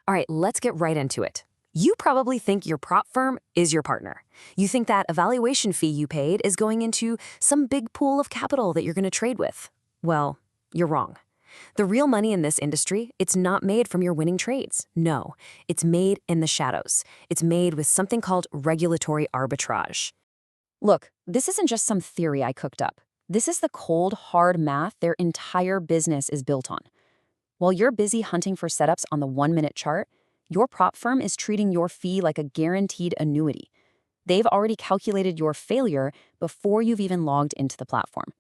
All right, let's get right into it. You probably think your prop firm is your partner. You think that evaluation fee you paid is going into some big pool of capital that you're going to trade with. Well, you're wrong. The real money in this industry, it's not made from your winning trades. No, it's made in the shadows. It's made with something called regulatory arbitrage. Look, this isn't just some theory I cooked up. This is the cold, hard math their entire business is built on. While you're busy hunting for setups on the 1-minute chart, your prop firm is treating your fee like a guaranteed annuity. They've already calculated your failure before you've even logged into the platform.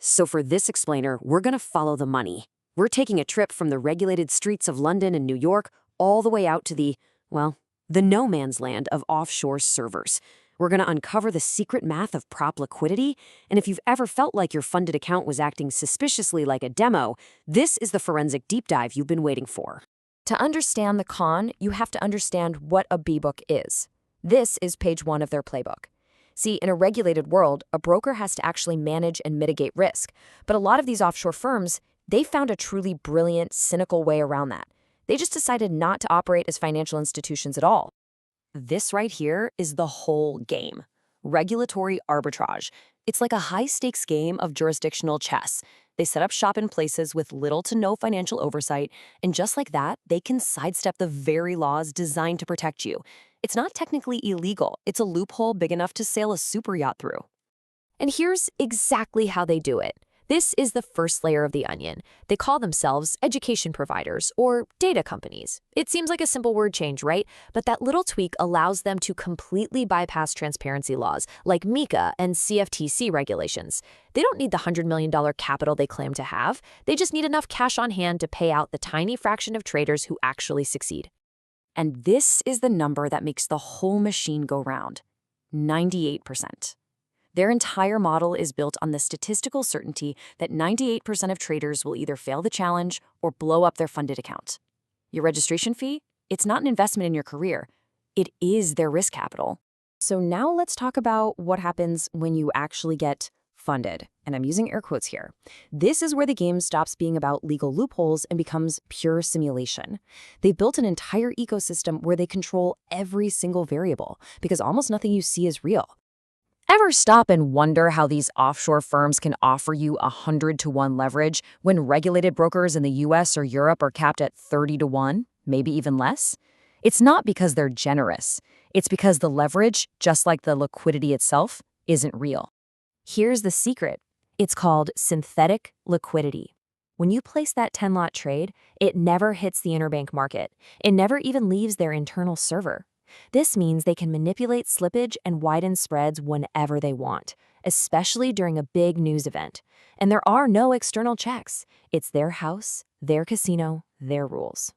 So for this explainer, we're going to follow the money. We're taking a trip from the regulated streets of London and New York all the way out to the no man's land of offshore servers. We're going to uncover the secret math of prop liquidity, and if you've ever felt like your funded account was acting suspiciously like a demo, this is the forensic deep dive you've been waiting for. To understand the con, you have to understand what a B-book is. This is page 1 of their playbook. See, in a regulated world, a broker has to actually manage and mitigate risk. But a lot of these offshore firms, they found a truly brilliant, cynical way around that. They just decided not to operate as financial institutions at all. This right here is the whole game. Regulatory arbitrage. It's like a high-stakes game of jurisdictional chess. They set up shop in places with little to no financial oversight, and just like that, they can sidestep the very laws designed to protect you. It's not technically illegal. It's a loophole big enough to sail a super yacht through. And here's exactly how they do it. This is the first layer of the onion. They call themselves education providers or data companies. It seems like a simple word change, right? But that little tweak allows them to completely bypass transparency laws like MiCA and CFTC regulations. They don't need the $100 million capital they claim to have. They just need enough cash on hand to pay out the tiny fraction of traders who actually succeed. And this is the number that makes the whole machine go round: 98%. Their entire model is built on the statistical certainty that 98% of traders will either fail the challenge or blow up their funded account. Your registration fee? It's not an investment in your career. It is their risk capital. So now let's talk about what happens when you actually get funded. And I'm using air quotes here. This is where the game stops being about legal loopholes and becomes pure simulation. They built an entire ecosystem where they control every single variable because almost nothing you see is real. Ever stop and wonder how these offshore firms can offer you 100-to-1 leverage when regulated brokers in the US or Europe are capped at 30-to-1, maybe even less? It's not because they're generous. It's because the leverage, just like the liquidity itself, isn't real. Here's the secret. It's called synthetic liquidity. When you place that 10-lot trade, it never hits the interbank market. It never even leaves their internal server. This means they can manipulate slippage and widen spreads whenever they want, especially during a big news event. And there are no external checks. It's their house, their casino, their rules.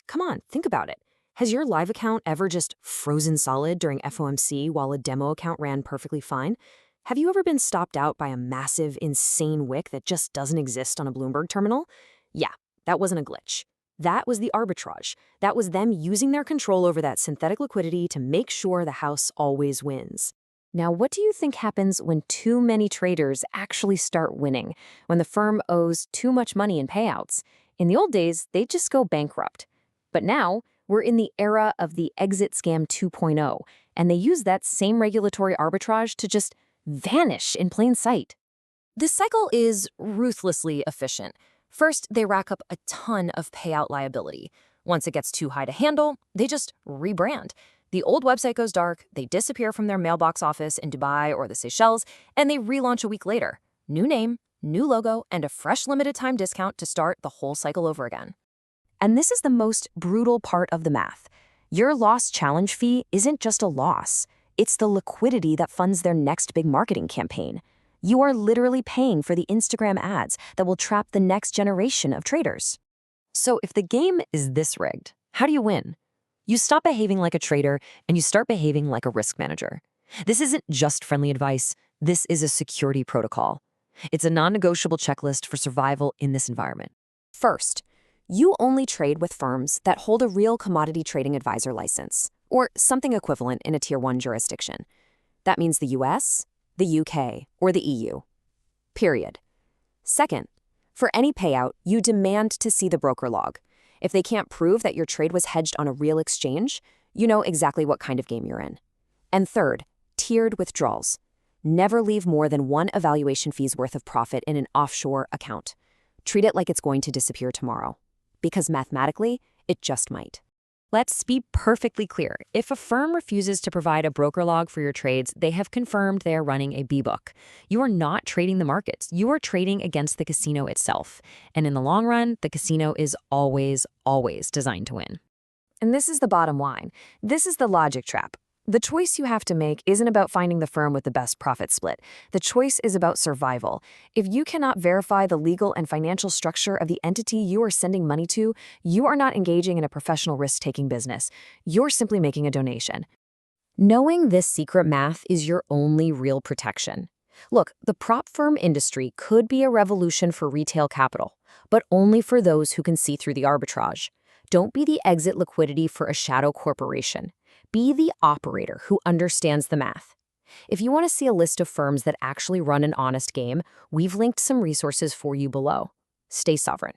Come on, think about it. Has your live account ever just frozen solid during FOMC while a demo account ran perfectly fine? Have you ever been stopped out by a massive, insane wick that just doesn't exist on a Bloomberg terminal? Yeah, that wasn't a glitch. That was the arbitrage. That was them using their control over that synthetic liquidity to make sure the house always wins. Now, what do you think happens when too many traders actually start winning, when the firm owes too much money in payouts? In the old days, they'd just go bankrupt. But now, we're in the era of the exit scam 2.0, and they use that same regulatory arbitrage to just vanish in plain sight. This cycle is ruthlessly efficient. First, they rack up a ton of payout liability. Once it gets too high to handle, they just rebrand. The old website goes dark, they disappear from their mailbox office in Dubai or the Seychelles, and they relaunch a week later. New name, new logo, and a fresh limited time discount to start the whole cycle over again. And this is the most brutal part of the math. Your lost challenge fee isn't just a loss. It's the liquidity that funds their next big marketing campaign. You are literally paying for the Instagram ads that will trap the next generation of traders. So if the game is this rigged, how do you win? You stop behaving like a trader and you start behaving like a risk manager. This isn't just friendly advice. This is a security protocol. It's a non-negotiable checklist for survival in this environment. First, you only trade with firms that hold a real commodity trading advisor license, or something equivalent in a Tier 1 jurisdiction. That means the US, the UK, or the EU. Period. Second, for any payout, you demand to see the broker log. If they can't prove that your trade was hedged on a real exchange, you know exactly what kind of game you're in. And third, tiered withdrawals. Never leave more than one evaluation fee's worth of profit in an offshore account. Treat it like it's going to disappear tomorrow. Because mathematically, it just might. Let's be perfectly clear. If a firm refuses to provide a broker log for your trades, they have confirmed they are running a B-book. You are not trading the markets. You are trading against the casino itself. And in the long run, the casino is always, always designed to win. And this is the bottom line. This is the logic trap. The choice you have to make isn't about finding the firm with the best profit split. The choice is about survival. If you cannot verify the legal and financial structure of the entity you are sending money to, you are not engaging in a professional risk-taking business. You're simply making a donation. Knowing this secret math is your only real protection. Look, the prop firm industry could be a revolution for retail capital, but only for those who can see through the arbitrage. Don't be the exit liquidity for a shadow corporation. Be the operator who understands the math. If you want to see a list of firms that actually run an honest game, we've linked some resources for you below. Stay sovereign.